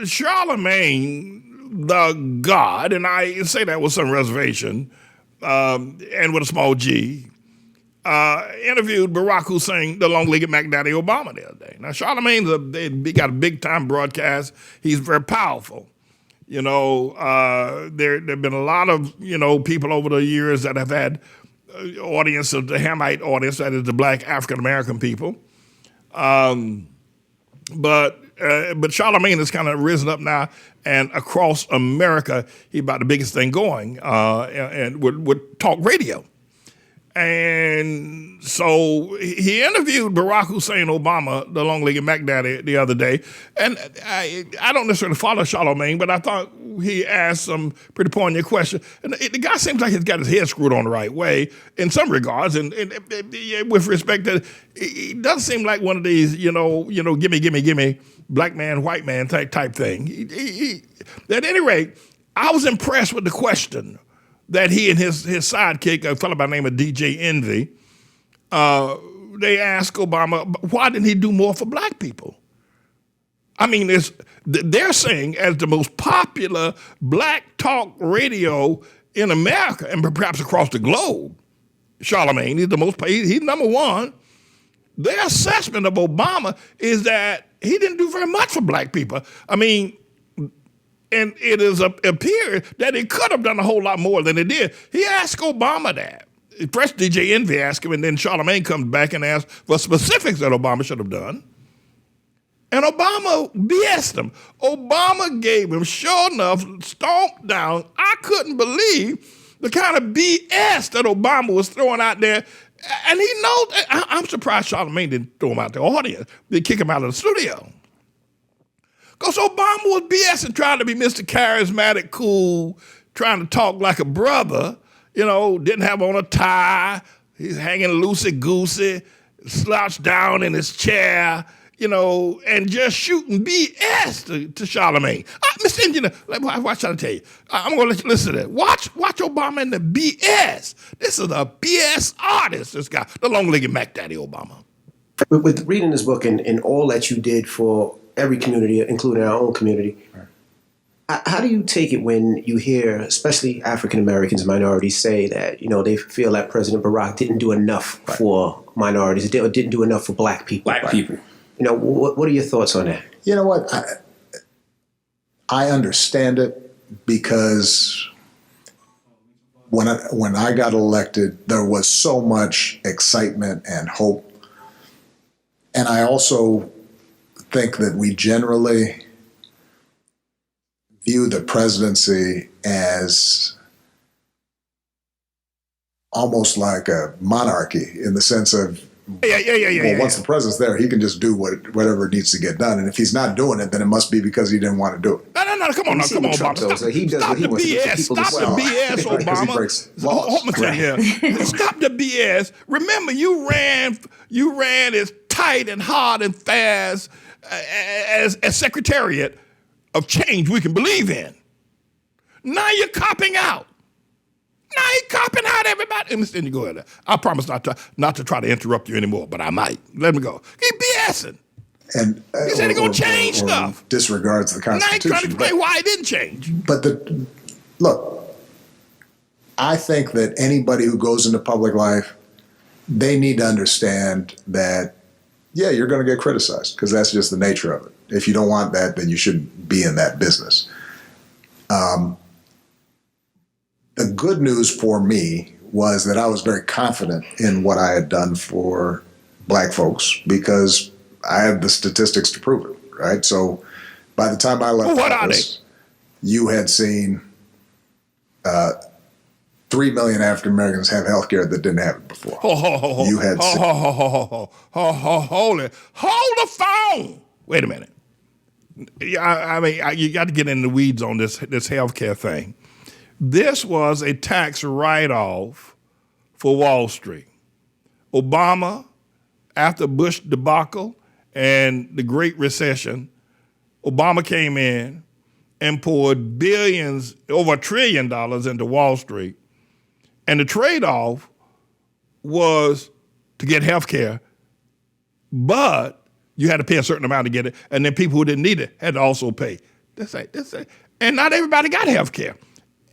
Charlamagne, the God, and I say that with some reservation, and with a small G, interviewed Barack Hussein, the long-legged Mac Daddy Obama, the other day. Now, Charlamagne's got a big-time broadcast. He's very powerful. There have been a lot of, people over the years that have had audience of the Hamite audience, that is the black African-American people. But Charlamagne has kind of risen up now, and across America, he's about the biggest thing going, and with talk radio. And so he interviewed Barack Hussein Obama, the long-legged Mac Daddy, the other day. And I don't necessarily follow Charlamagne, but I thought he asked some pretty poignant questions. And the guy seems like he's got his head screwed on the right way in some regards. And with respect to, he doesn't seem like one of these, gimme, black man, white man type thing. At any rate, I was impressed with the question that he and his sidekick, a fellow by the name of DJ Envy, they asked Obama, why didn't he do more for black people? I mean, they're saying as the most popular black talk radio in America and perhaps across the globe, Charlamagne, he's number one. Their assessment of Obama is that he didn't do very much for black people. I mean, and it is appeared that he could have done a whole lot more than he did. He asked Obama that. First, DJ Envy asked him, and then Charlamagne comes back and asks for specifics that Obama should have done. And Obama BS'd him. Obama gave him, sure enough, stomped down. I couldn't believe the kind of BS that Obama was throwing out there. And he knows, I'm surprised Charlamagne didn't throw him out the audience. They kick him out of the studio. Because Obama was BSing, trying to be Mr. Charismatic, cool, trying to talk like a brother, didn't have on a tie, he's hanging loosey-goosey, slouched down in his chair, and just shooting BS to Charlamagne. Mr. Engineer, what should I tell you? I'm going to let you listen to that. Watch Obama and the BS. This is a BS artist, this guy, the long-legged Mac Daddy Obama. With reading this book and all that you did for every community, including our own community, how do you take it when you hear, especially African Americans and minorities, say that they feel that President Barack didn't do enough for minorities, didn't do enough for black people? What are your thoughts on that? You know what? I understand it because when I got elected, there was so much excitement and hope, and I also think that we generally view the presidency as almost like a monarchy in the sense of, once the president's there, he can just do whatever needs to get done. And if he's not doing it, then it must be because he didn't want to do it. No, come on, Obama. Stop the BS, Obama. Stop the BS. Remember, you ran as tight and hard and fast as Secretariat of Change we can believe in. Now you're copping out. Everybody. Mr. You go ahead. I promise not to try to interrupt you anymore, but I might. Let me go. He BSing. And he said he's going to change stuff. Disregards the Constitution. Now he's trying to explain why it didn't change. But look, I think that anybody who goes into public life, they need to understand that, you're going to get criticized because that's just the nature of it. If you don't want that, then you shouldn't be in that business. The good news for me was that I was very confident in what I had done for black folks because I had the statistics to prove it, right? So by the time I left office, you had seen 3 million African Americans have health care that didn't have it before. You had hold the phone. Wait a minute. I mean, you got to get in the weeds on this health care thing. This was a tax write-off for Wall Street. Obama, after Bush debacle and the Great Recession, Obama came in and poured billions, over $1 trillion into Wall Street. And the trade-off was to get health care, but you had to pay a certain amount to get it, and then people who didn't need it had to also pay. And not everybody got health care.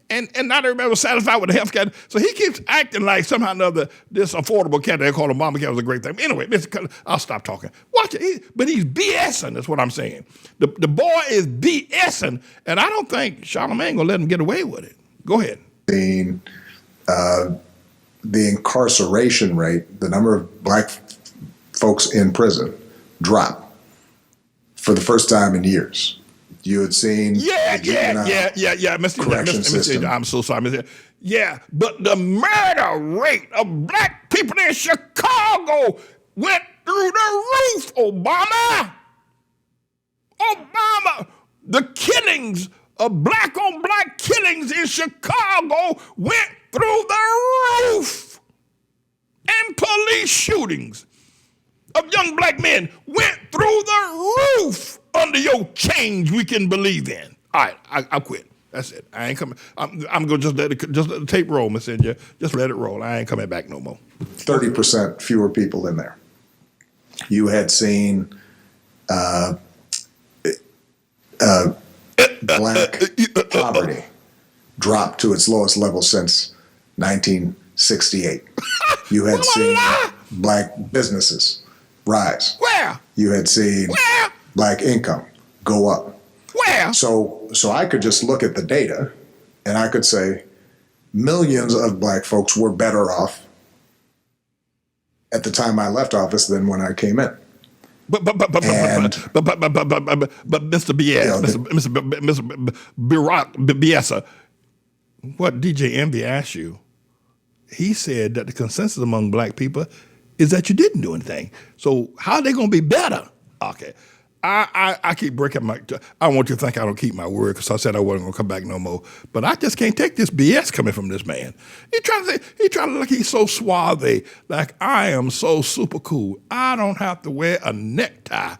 And not everybody was satisfied with the health care. So he keeps acting like somehow or another this affordable care they call Obamacare was a great thing. Anyway, I'll stop talking. Watch it. But he's BSing, that's what I'm saying. The boy is BSing, and I don't think Charlamagne gonna let him get away with it. Go ahead. The incarceration rate, the number of black folks in prison, dropped for the first time in years. You had seen Mr. I'm so sorry, Mr. Yeah, but the murder rate of black people in Chicago went through the roof, Obama. The killings of black on black killings in Chicago went through the roof. And police shootings of young black men went through the roof under your change we can believe in. All right, I quit. That's it. I ain't coming. I'm going to just let the tape roll, Messenger. Just let it roll. I ain't coming back no more. 30% fewer people in there. You had seen black poverty drop to its lowest level since 1968. You had seen black businesses rise. Where? You had seen black income go up. Where? So I could just look at the data and I could say millions of black folks were better off at the time I left office than when I came in. But Mr. BS, Mr. Biesa, what DJ Envy asked you, he said that the consensus among black people is that you didn't do anything. So how are they going to be better? Okay. I keep breaking I want you to think I don't keep my word because I said I wasn't going to come back no more. But I just can't take this BS coming from this man. He trying to look like he's so suave, like I am so super cool. I don't have to wear a necktie.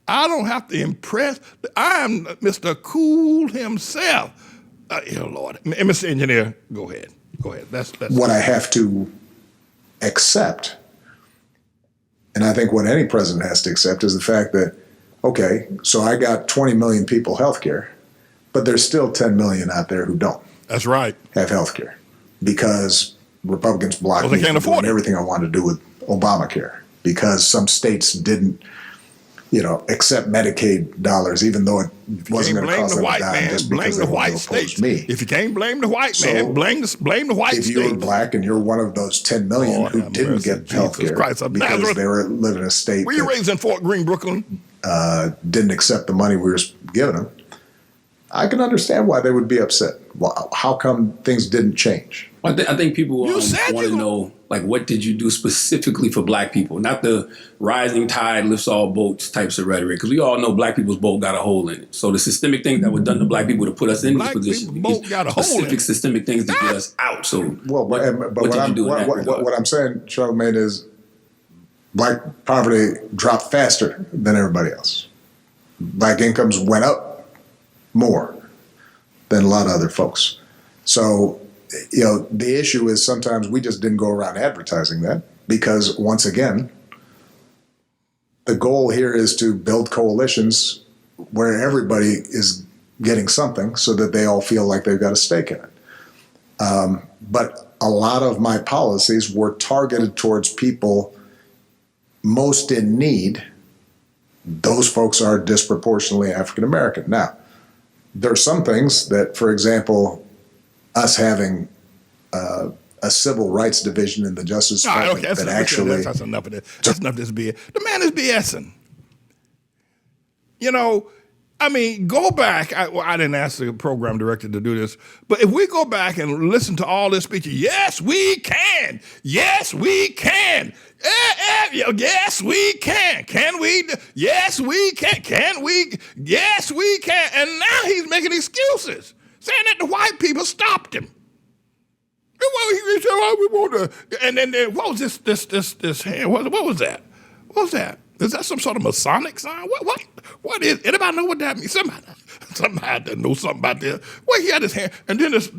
I don't have to impress. I am Mr. Cool himself. Lord. Mr. Engineer, go ahead. That's what I have to accept. And I think what any president has to accept is the fact that, okay, so I got 20 million people health care, but there's still 10 million out there who don't. That's right. Have health care because Republicans blocked me from doing everything I wanted to do with Obamacare because some states didn't, accept Medicaid dollars, even though it wasn't going to cost them a dime just because they wanted to oppose me. If you can't blame the white man, blame the white states. If you're black and you're one of those 10 million who didn't get health care because they were living in a state were you raised in Fort Greene, Brooklyn? Didn't accept the money we were giving them, I can understand why they would be upset. How come things didn't change? I think people want to know, what did you do specifically for black people? Not the rising tide lifts all boats types of rhetoric, because we all know black people's boat got a hole in it. So the systemic things that were done to black people to put us in this position, specific systemic things to get us out. So what did you do in that regard? What I'm saying, Charlamagne, is black poverty dropped faster than everybody else. Black incomes went up more than a lot of other folks. So, the issue is sometimes we just didn't go around advertising that because, once again, the goal here is to build coalitions where everybody is getting something so that they all feel like they've got a stake in it. But a lot of my policies were targeted towards people most in need. Those folks are disproportionately African American. Now, there are some things that, for example, us having a civil rights division in the Justice Department that actually... That's enough of this. That's enough of this BS. The man is BSing. Go back. I didn't ask the program director to do this, but if we go back and listen to all this speech, yes, we can. Yes, we can. Yes, we can. Can we? Yes, we can. Can we? Yes, we can. And now he's making excuses, saying that the white people stopped him. He said, and then what was this hand? What was that? What was that? Is that some sort of Masonic sign? What is? Anybody know what that means? Somebody that knows something about this. Well, he had his hand, and then this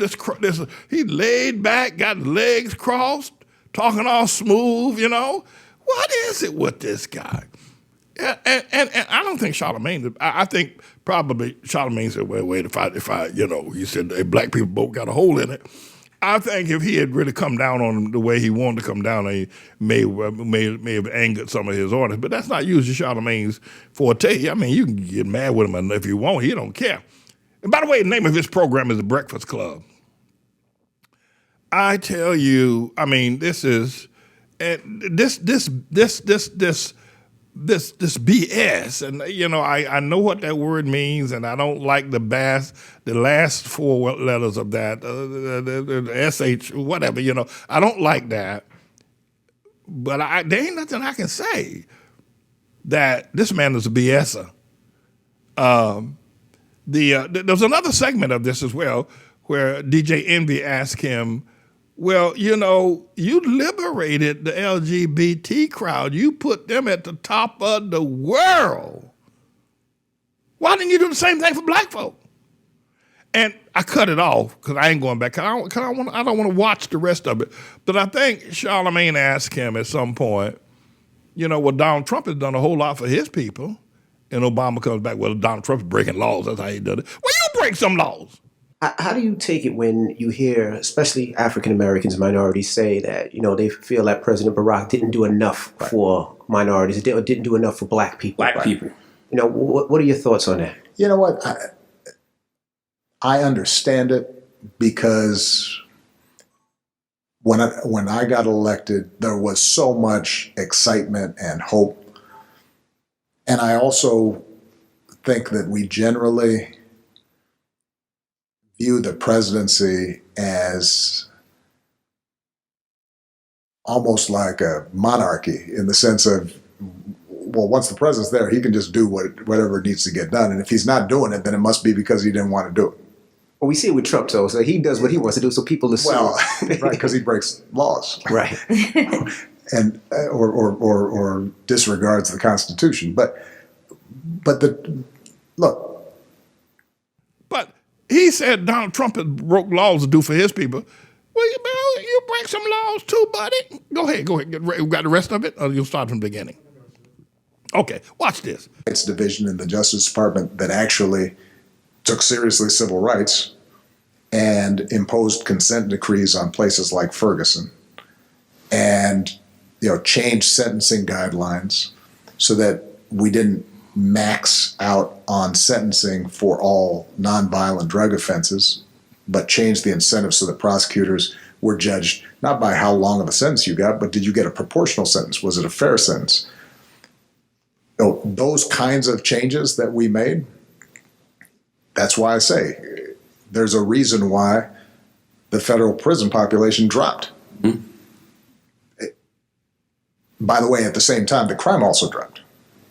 he laid back, got his legs crossed, talking all smooth. What is it with this guy? Yeah, and I don't think Charlamagne. I think probably Charlamagne said, "Well, wait, if I, he said hey, black people boat got a hole in it." I think if he had really come down on him the way he wanted to come down, he may have angered some of his audience. But that's not usually Charlamagne's forte. I mean, you can get mad with him if you want. He don't care. And by the way, the name of his program is The Breakfast Club. I tell you, I mean, this is this BS, and I know what that word means, and I don't like the last four letters of that, the SH, whatever. I don't like that, but there ain't nothing I can say that this man is a BSer. There's another segment of this as well where DJ Envy asked him, well, you liberated the LGBT crowd. You put them at the top of the world. Why didn't you do the same thing for black folk? And I cut it off because I ain't going back. I don't want to watch the rest of it. But I think Charlamagne asked him at some point, well, Donald Trump has done a whole lot for his people. And Obama comes back, well, Donald Trump's breaking laws. That's how he did it. Well, you break some laws. How do you take it when you hear, especially African Americans, minorities, say that they feel that President Barack didn't do enough for minorities, didn't do enough for black people? Black people. What are your thoughts on that? You know what? I understand it because when I got elected, there was so much excitement and hope, and I also think that we generally view the presidency as almost like a monarchy in the sense of, well, once the president's there, he can just do whatever needs to get done. And if he's not doing it, then it must be because he didn't want to do it. Well, we see it with Trump, though. So he does what he wants to do, so people assume. Well, right, because he breaks laws. Right. And or disregards the Constitution. But look. But he said Donald Trump has broke laws to do for his people. Well, you break some laws too, buddy. Go ahead. You got the rest of it, or you'll start from the beginning? Okay, watch this. It's division in the Justice Department that actually took seriously civil rights and imposed consent decrees on places like Ferguson and changed sentencing guidelines so that we didn't max out on sentencing for all nonviolent drug offenses, but changed the incentive so that prosecutors were judged not by how long of a sentence you got, but did you get a proportional sentence? Was it a fair sentence? Those kinds of changes that we made, that's why I say there's a reason why the federal prison population dropped. Mm-hmm. By the way, at the same time, the crime also dropped,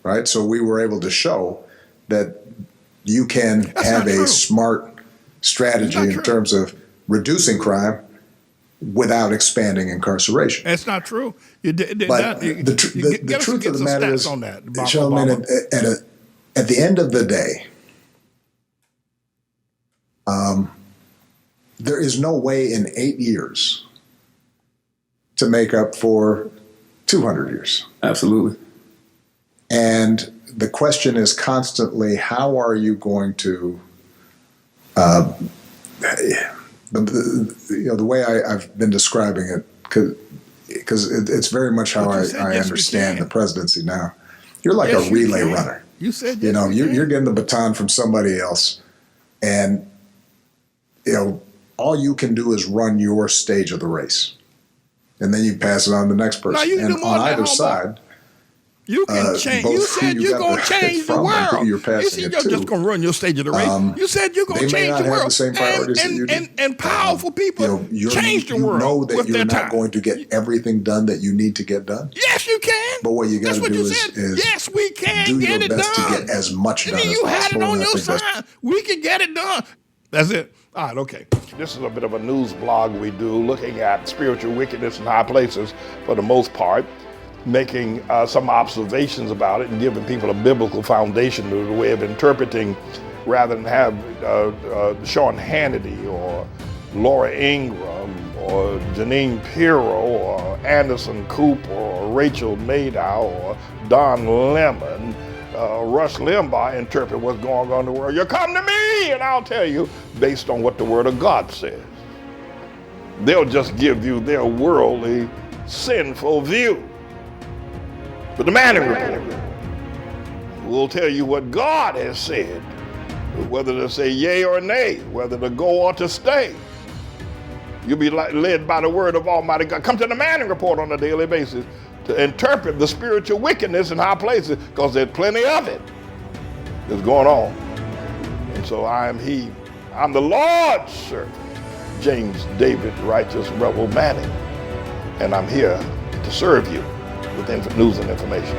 right? So we were able to show that you can have a smart strategy in terms of reducing crime without expanding incarceration. That's not true. You did but that. The truth of the matter is, Charlamagne, at the end of the day, there is no way in 8 years to make up for 200 years. Absolutely. And the question is constantly, how are you going to, the way I've been describing it, because it's very much how I understand the presidency now. You're like a relay runner. You said you're getting the baton from somebody else, and all you can do is run your stage of the race, and then you pass it on to the next person. And on either side, you can change. You said you're going to change the world. You said you're just going to run your stage of the race. You said you're going to change the world. They may not have the same priorities that you do. And powerful people change the world. You know that with you're their not time. going to get everything done that you need to get done. Yes, you can. But what you got to do is yes, we can do get your it best done. to get as much done as You possible. had it on your side. We can get it done. That's it. All right, okay. This is a bit of a news blog we do looking at spiritual wickedness in high places for the most part, making some observations about it and giving people a biblical foundation to the way of interpreting rather than have Sean Hannity or Laura Ingraham or Janine Pirro or Anderson Cooper or Rachel Maddow or Don Lemon, Rush Limbaugh interpret what's going on in the world. You come to me and I'll tell you based on what the Word of God says. They'll just give you their worldly, sinful view. But the Manning Report will tell you what God has said, whether to say yea or nay, whether to go or to stay. You'll be led by the word of Almighty God. Come to the Manning Report on a daily basis to interpret the spiritual wickedness in high places, because there's plenty of it that's going on. And so I'm the Lord's servant, James David Righteous Rebel Manning, and I'm here to serve you with news and information.